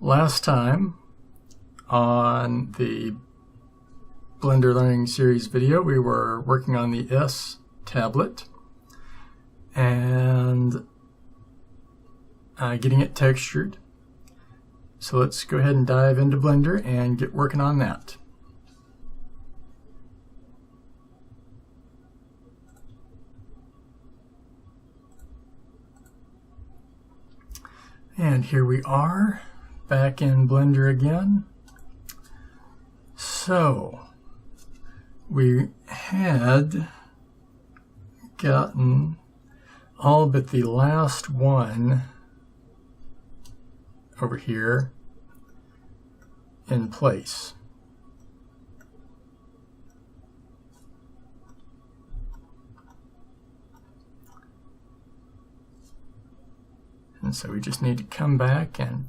Last time on the Blender Learning Series video, we were working on the S tablet and getting it textured. So let's go ahead and dive into Blender and get working on that. And here we are, back in Blender again. So, we had gotten all but the last one over here in place. And so we just need to come back and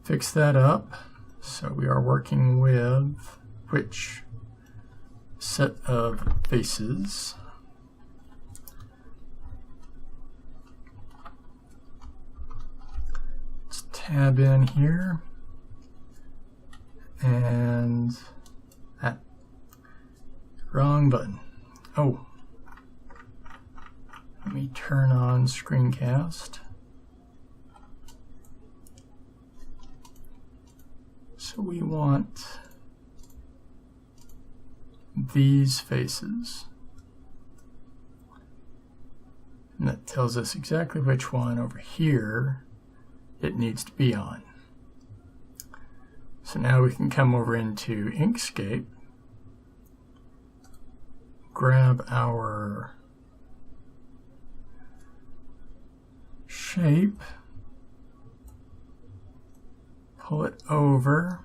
fix that up. So we are working with which set of faces? Let's tab in here and wrong button. Oh. Let me turn on screencast. So we want these faces. And that tells us exactly which one over here it needs to be on. So now we can come over into Inkscape, grab our shape, pull it over,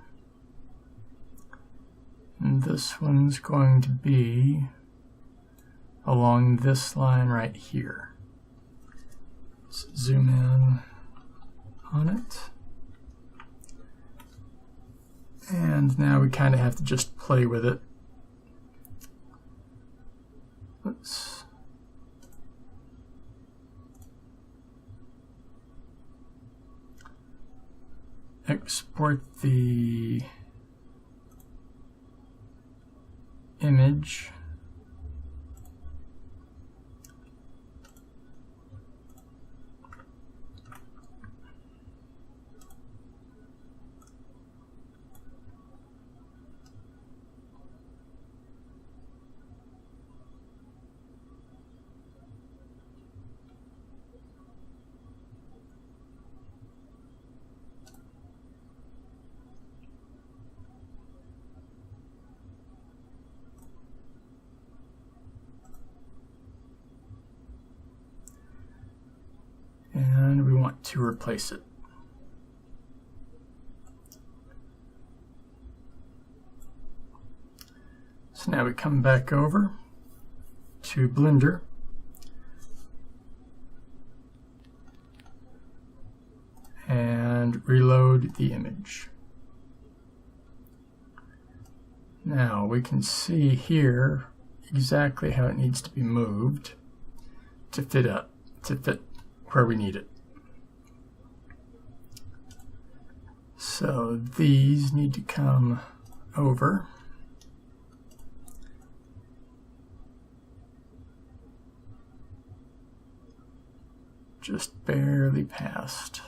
and this one's going to be along this line right here. Let's zoom in on it. And now we kind of have to just play with it. Let's export the image. And we want to replace it. So now we come back over to Blender and reload the image. Now we can see here exactly how it needs to be moved to fit where we need it. So these need to come over. Just barely past.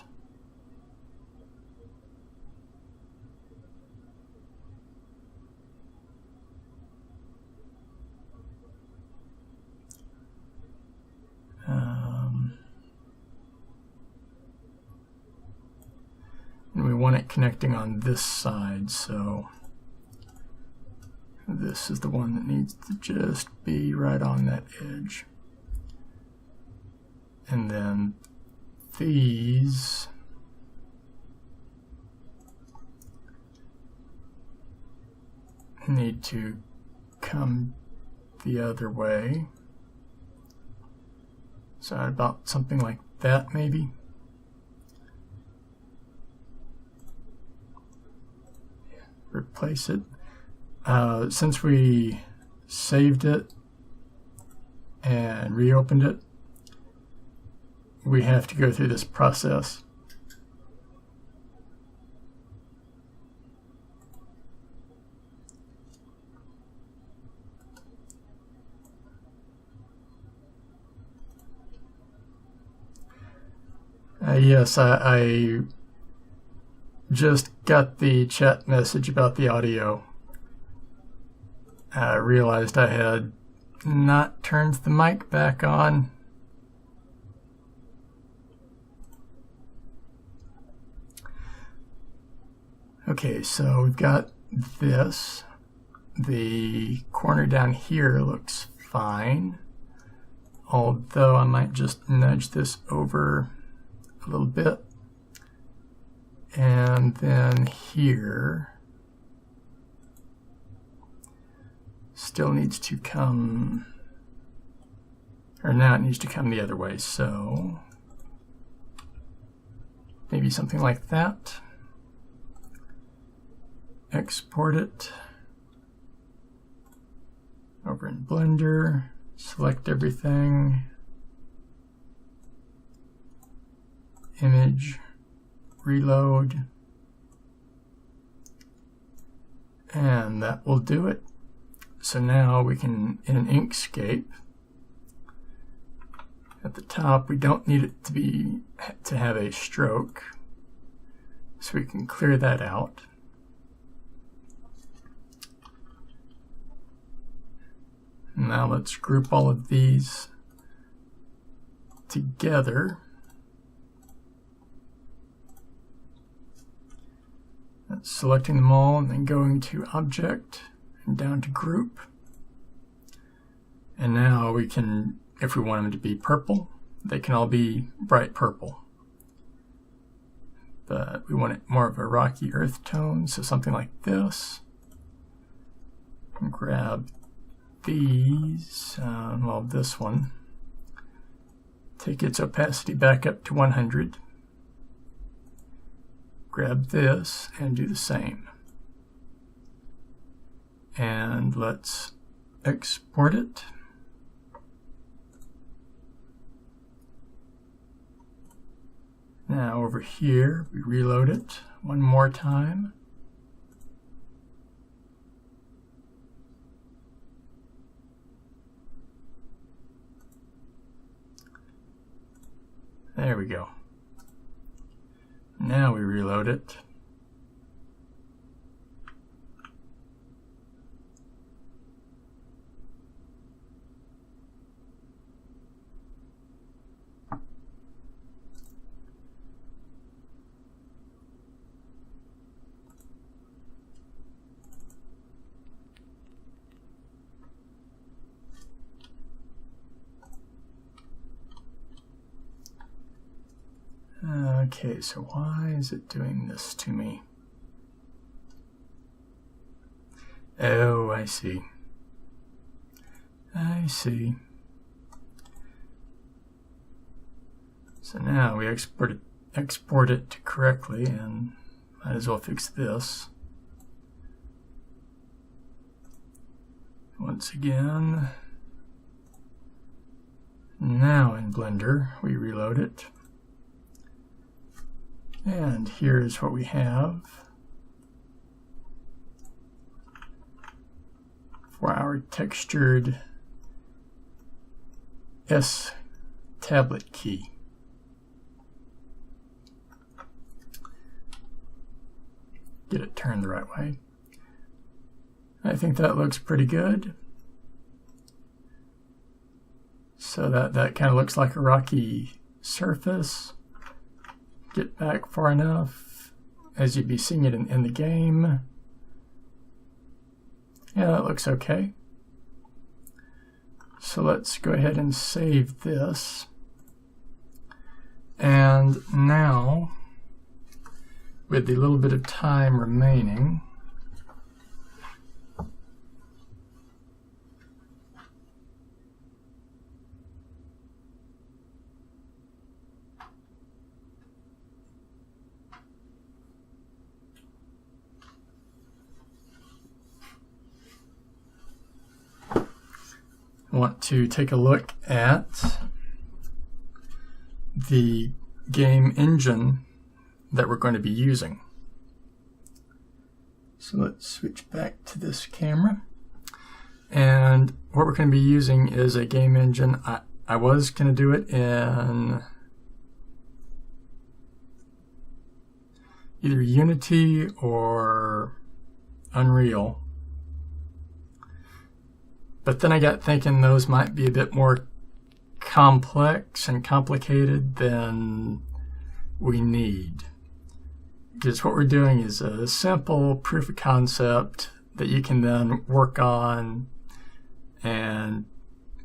And we want it connecting on this side, so this is the one that needs to just be right on that edge. And then these need to come the other way. So about something like that, maybe. Replace it. Since we saved it and reopened it, we have to go through this process Yes, I just got the chat message about the audio. I realized I had not turned the mic back on. Okay, so we've got this. The corner down here looks fine, although I might just nudge this over a little bit. And then here still needs to come, or now it needs to come the other way, so maybe something like that. Export it over in Blender, select everything, image, reload, and that will do it. So now we can, in an Inkscape, at the top we don't need it to have a stroke, so we can clear that out. Now let's group all of these together. That's selecting them all and then going to Object and down to Group. And now we can, if we want them to be purple, they can all be bright purple. But we want it more of a rocky earth tone, so something like this. And grab these, well, this one, take its opacity back up to 100, grab this and do the same, and let's export it. Now over here we reload it one more time. There we go. Now we reload it. Okay, so why is it doing this to me? Oh, I see. I see. So now we export it correctly, and might as well fix this. Once again. Now in Blender, we reload it. And here's what we have for our textured S tablet key. Get it turned the right way. I think that looks pretty good. So that kind of looks like a rocky surface. Get back far enough, as you'd be seeing it in the game. Yeah, that looks okay. So let's go ahead and save this. And now, with the little bit of time remaining, I want to take a look at the game engine that we're going to be using. So let's switch back to this camera. And what we're going to be using is a game engine. I was going to do it in either Unity or Unreal. But then I got thinking those might be a bit more complex and complicated than we need. Because what we're doing is a simple proof of concept that you can then work on and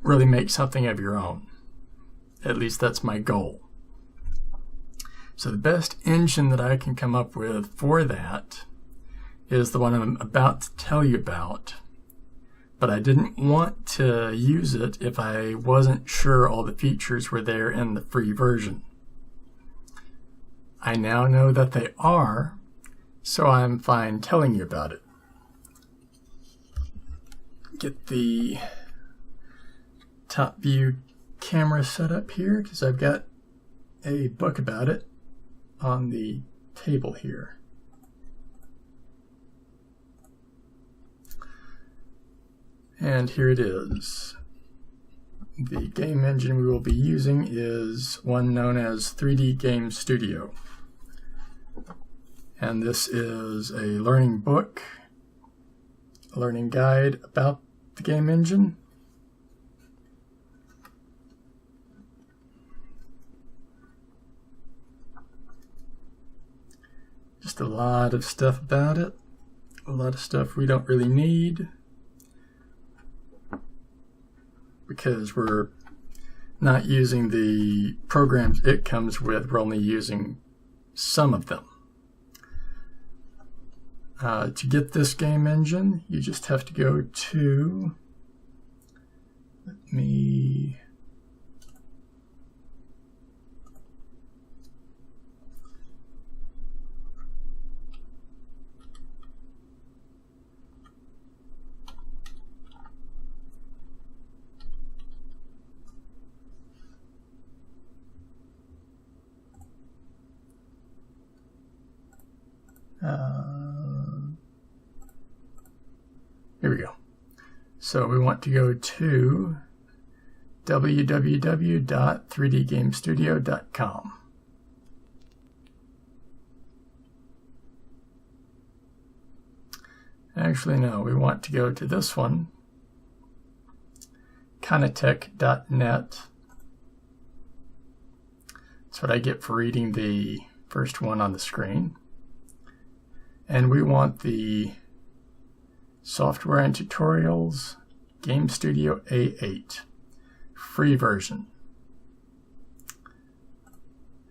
really make something of your own. At least that's my goal. So the best engine that I can come up with for that is the one I'm about to tell you about. But I didn't want to use it if I wasn't sure all the features were there in the free version. I now know that they are, so I'm fine telling you about it. Get the top view camera set up here because I've got a book about it on the table here. And here it is. The game engine we will be using is one known as 3D Game Studio. And this is a learning book, a learning guide about the game engine. Just a lot of stuff about it, a lot of stuff we don't really need, because we're not using the programs it comes with, we're only using some of them. To get this game engine, you just have to go to, here we go. So we want to go to www.3dgamestudio.com. Actually, no, we want to go to this one, Conatec.net. That's what I get for reading the first one on the screen. And we want the Software and Tutorials Game Studio A8 free version.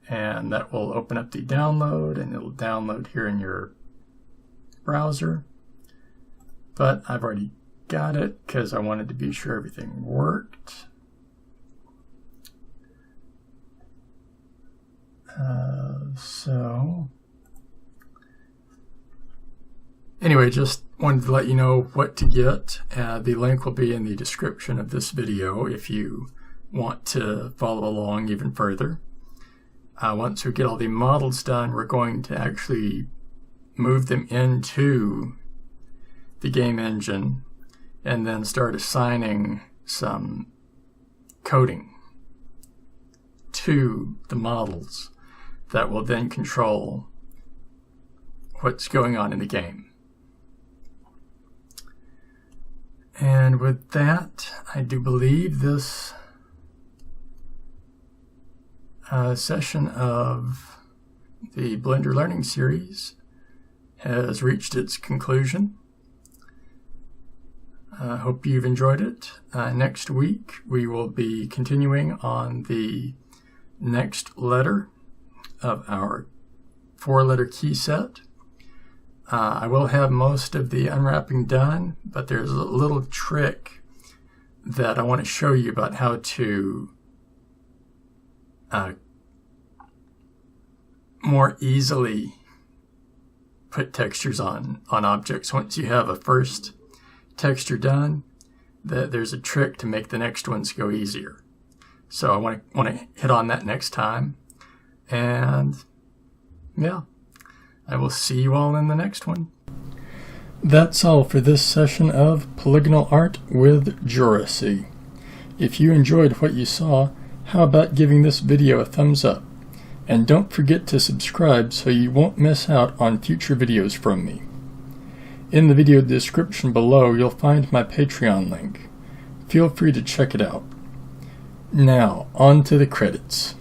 And that will open up the download, and it'll download here in your browser. But I've already got it because I wanted to be sure everything worked. Anyway, just wanted to let you know what to get. The link will be in the description of this video if you want to follow along even further. Once we get all the models done, we're going to actually move them into the game engine and then start assigning some coding to the models that will then control what's going on in the game. And with that, I do believe this session of the Blender Learning Series has reached its conclusion. I hope you've enjoyed it. Next week, we will be continuing on the next letter of our 4-letter key set. I will have most of the unwrapping done, but there's a little trick that I want to show you about how to more easily put textures on objects. Once you have a first texture done, there's a trick to make the next ones go easier. So I want to hit on that next time. And yeah, I will see you all in the next one. That's all for this session of Polygonal Art with Joracy. If you enjoyed what you saw, how about giving this video a thumbs up? And don't forget to subscribe so you won't miss out on future videos from me. In the video description below, you'll find my Patreon link. Feel free to check it out. Now, on to the credits.